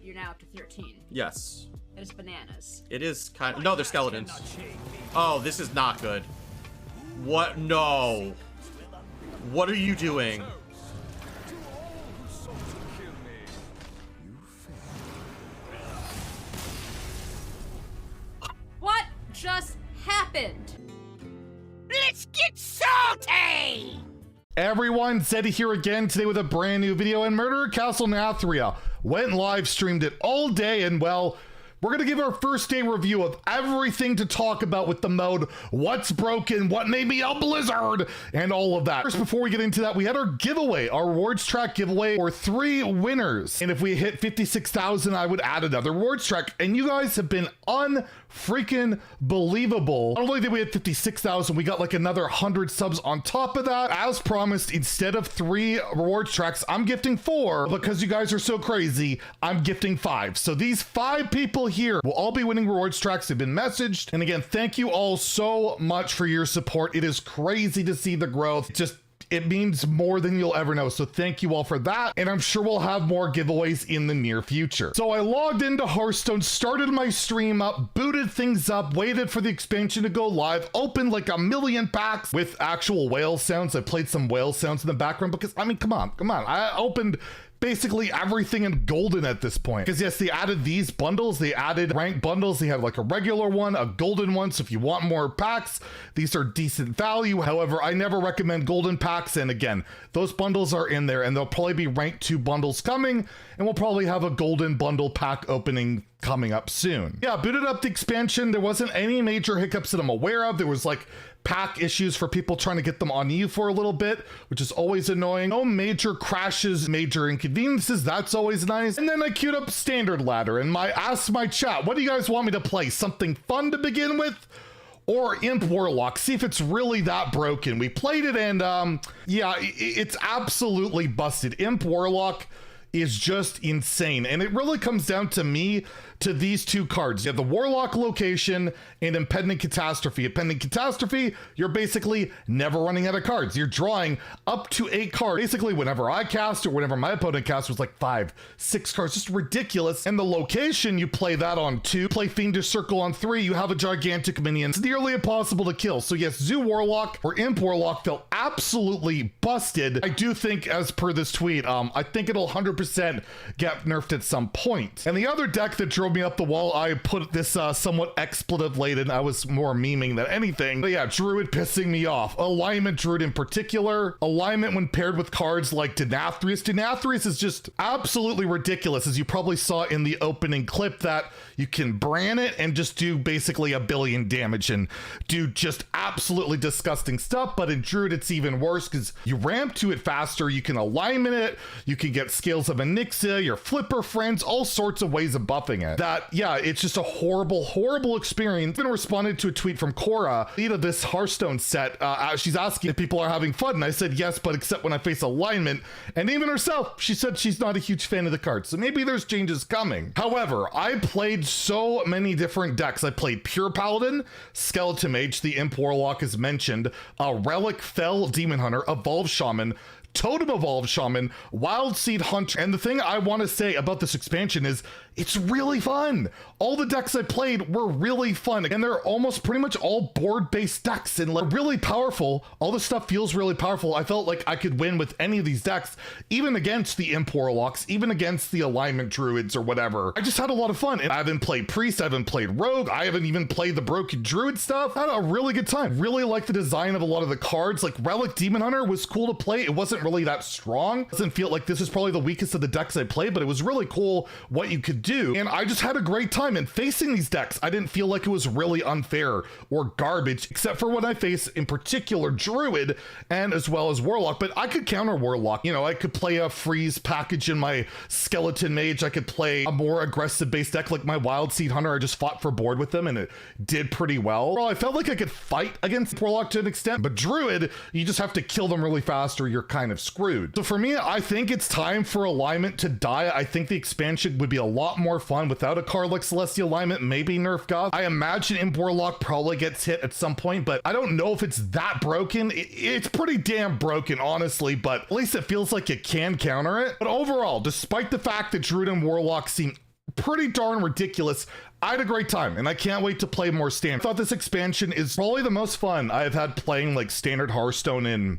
you're now up to 13. Yes. It is bananas. It is kind of... No, they're skeletons. Oh, this is not good. What? No. What are you doing? What just happened? Let's get salty! Everyone, Zeddy here again today with a brand new video, and Murder Castle Nathria went and live streamed it all day, and well, we're gonna give our first day review of everything to talk about with the mode, what's broken, what made me a blizzard, and all of that. First, before we get into that, we had our giveaway, our rewards track giveaway for 3 winners. And if we hit 56,000, I would add another rewards track. And you guys have been unfreaking believable. Not only did we hit 56,000, we got like another 100 subs on top of that. As promised, instead of 3 rewards tracks, I'm gifting 4. Because you guys are so crazy, I'm gifting 5. So these 5 people here will all be winning rewards tracks. They've been messaged. And again, thank you all so much for your support. It is crazy to see the growth. It means more than you'll ever know. So thank you all for that. And I'm sure we'll have more giveaways in the near future. So I logged into Hearthstone, started my stream up, booted things up, waited for the expansion to go live, opened like a million packs with actual whale sounds. I played some whale sounds in the background because, I mean, come on. I opened basically everything in golden at this point. Because yes, they added these bundles, they added rank bundles, they have like a regular one, a golden one, so if you want more packs, these are decent value. However, I never recommend golden packs, and again, those bundles are in there, and there'll probably be rank 2 bundles coming, and we'll probably have a golden bundle pack opening coming up soon. Yeah, booted up the expansion, there wasn't any major hiccups that I'm aware of. There was like pack issues for people trying to get them on you for a little bit, which is always annoying. No major crashes, major inconveniences, that's always nice. And then I queued up standard ladder and asked my chat, what do you guys want me to play? Something fun to begin with? Or Imp Warlock, see if it's really that broken. We played it and yeah, it's absolutely busted. Imp Warlock is just insane. And it really comes down to me to these 2 cards. You have the Warlock location and Impending Catastrophe. Impending Catastrophe, you're basically never running out of cards. You're drawing up to 8 cards. Basically, whenever I cast or whenever my opponent casts was like 5, 6 cards, just ridiculous. And the location, you play that on 2, play Fiendish Circle on 3, you have a gigantic minion. It's nearly impossible to kill. So yes, Zoo Warlock or Imp Warlock felt absolutely busted. I do think, as per this tweet, I think it'll 100% get nerfed at some point. And the other deck that drove me up the wall, I put this somewhat expletive laden. I was more memeing than anything. But yeah, Druid pissing me off. Alignment Druid in particular. Alignment when paired with cards like Denathrius. Denathrius is just absolutely ridiculous, as you probably saw in the opening clip, that you can Bran it and just do basically 1 billion damage and do just absolutely disgusting stuff. But in Druid, it's even worse because you ramp to it faster. You can alignment it. You can get Scales of Onyxia, your Flipper friends, all sorts of ways of buffing it. That, yeah, it's just a horrible experience. Even responded to a tweet from Cora, lead of this Hearthstone set. She's asking if people are having fun. And I said, yes, but except when I face alignment. And even herself, she said she's not a huge fan of the card. So maybe there's changes coming. However, I played so many different decks. I played Pure Paladin, Skeleton Mage, the Imp Warlock as mentioned, a Relic Fell Demon Hunter, Evolved Shaman, Totem Evolved Shaman, Wild Seed Hunter. And the thing I want to say about this expansion is it's really fun. All the decks I played were really fun, and they're almost pretty much all board-based decks and like really powerful. All this stuff feels really powerful. I felt like I could win with any of these decks, even against the Imp Warlocks, even against the Alignment Druids or whatever. I just had a lot of fun. And I haven't played Priest, I haven't played Rogue, I haven't even played the Broken Druid stuff. I had a really good time. Really liked the design of a lot of the cards. Like Relic Demon Hunter was cool to play. It wasn't really that strong. Doesn't feel like this is probably the weakest of the decks I played, but it was really cool what you could do. And I just had a great time. And facing these decks, I didn't feel like it was really unfair or garbage, except for when I face in particular Druid and as well as Warlock. But I could counter Warlock. You know, I could play a freeze package in my Skeleton Mage. I could play a more aggressive base deck like my Wild Seed Hunter. I just fought for board with them and it did pretty well. Well, I felt like I could fight against Warlock to an extent, but Druid, you just have to kill them really fast or you're kind of screwed. So for me, I think it's time for Alignment to die. I think the expansion would be a lot more fun without a card like Celestial Alignment, maybe Nerf Goth. I imagine Imp Warlock probably gets hit at some point, but I don't know if it's that broken. It's pretty damn broken, honestly, but at least it feels like you can counter it. But overall, despite the fact that Druid and Warlock seem pretty darn ridiculous. I had a great time, and I can't wait to play more Standard. I thought this expansion is probably the most fun I've had playing like Standard Hearthstone in,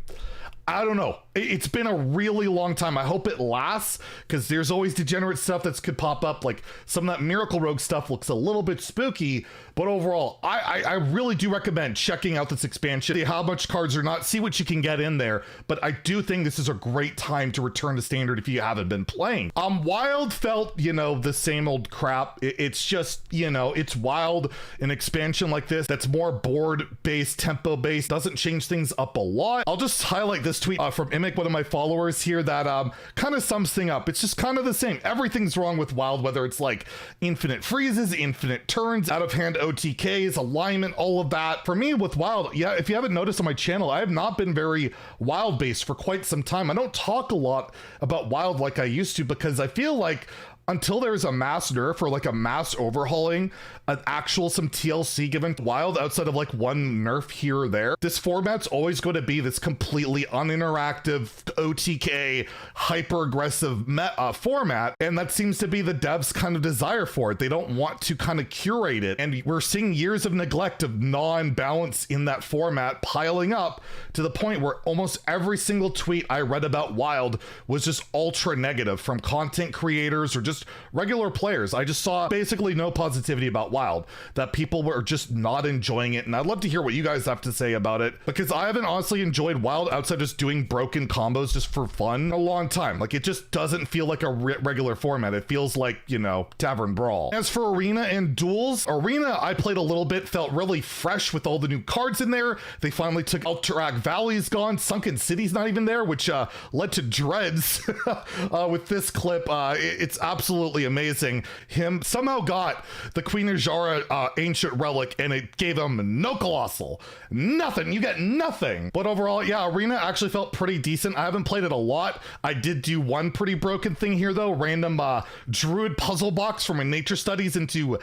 I don't know. It's been a really long time. I hope it lasts, because there's always degenerate stuff that could pop up. Like some of that Miracle Rogue stuff looks a little bit spooky, but overall, I really do recommend checking out this expansion. See how much cards are not, see what you can get in there. But I do think this is a great time to return to Standard if you haven't been playing. Wild felt, you know, the same old crap. It's just, you know, it's Wild. An expansion like this that's more board-based, tempo-based, doesn't change things up a lot. I'll just highlight this tweet from Imp, one of my followers here, that kind of sums thing up. It's just kind of the same. Everything's wrong with Wild, whether it's like infinite freezes, infinite turns, out of hand OTKs, alignment, all of that. For me with Wild, yeah, if you haven't noticed on my channel, I have not been very Wild based for quite some time. I don't talk a lot about Wild like I used to, because I feel like until there's a mass nerf or like a mass overhauling, an actual some TLC given to Wild outside of like one nerf here or there, this format's always going to be this completely uninteractive OTK hyper aggressive format, and that seems to be the devs kind of desire for it. They don't want to kind of curate it, and we're seeing years of neglect of non-balance in that format piling up to the point where almost every single tweet I read about Wild was just ultra negative from content creators or just regular players. I just saw basically no positivity about Wild, that people were just not enjoying it, and I'd love to hear what you guys have to say about it, because I haven't honestly enjoyed Wild outside just doing broken combos just for fun in a long time. Like, it just doesn't feel like a regular format. It feels like, you know, Tavern Brawl. As for Arena and Duels, Arena I played a little bit, felt really fresh with all the new cards in there. They finally took Alterac Valley's gone, Sunken City's not even there, which led to dreads with this clip. It's absolutely amazing. Him somehow got the Queen of Jara ancient relic, and it gave him no colossal, nothing. You get nothing. But overall, yeah, Arena actually felt pretty decent. I haven't played it a lot. I did do one pretty broken thing here though, random Druid puzzle box from a nature studies into,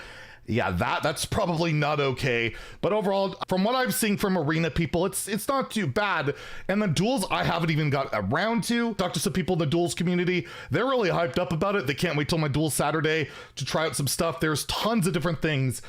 yeah, that's probably not okay. But overall, from what I've seen from Arena people, it's not too bad. And the Duels, I haven't even got around to. Talk to some people in the Duels community. They're really hyped up about it. They can't wait till my Duels Saturday to try out some stuff. There's tons of different things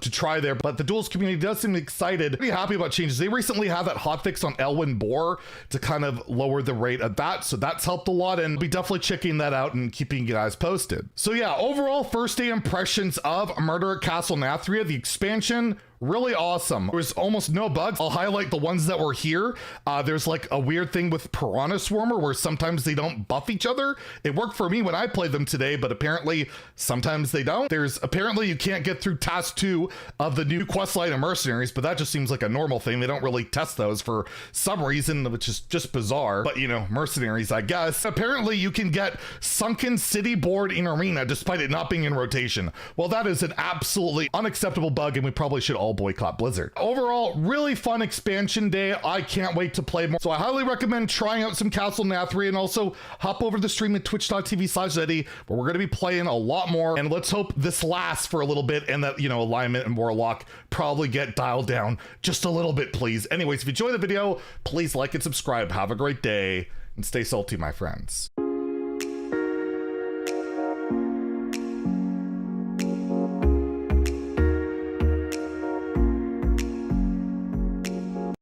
to try there, but the Duels community does seem excited, pretty happy about changes. They recently had that hotfix on Elwyn Boar to kind of lower the rate of that, so that's helped a lot, and I'll be definitely checking that out and keeping you guys posted. So yeah, overall first day impressions of Murder at Castle Nathria, the expansion. Really awesome. There was almost no bugs. I'll highlight the ones that were here. There's like a weird thing with Piranha Swarmer where sometimes they don't buff each other. It worked for me when I played them today, but apparently sometimes they don't. There's apparently you can't get through task 2 of the new questline of Mercenaries, but that just seems like a normal thing. They don't really test those for some reason, which is just bizarre. But you know, Mercenaries, I guess. Apparently you can get Sunken City board in Arena despite it not being in rotation. Well, that is an absolutely unacceptable bug, and we probably should all boycott Blizzard. Overall, really fun expansion day. I can't wait to play more. So I highly recommend trying out some Castle Nathria, and also hop over to the stream at twitch.tv/Zeddy, where we're going to be playing a lot more. And let's hope this lasts for a little bit, and that, you know, alignment and Warlock probably get dialed down just a little bit, please. Anyways, if you enjoyed the video, please like and subscribe. Have a great day, and stay salty, my friends.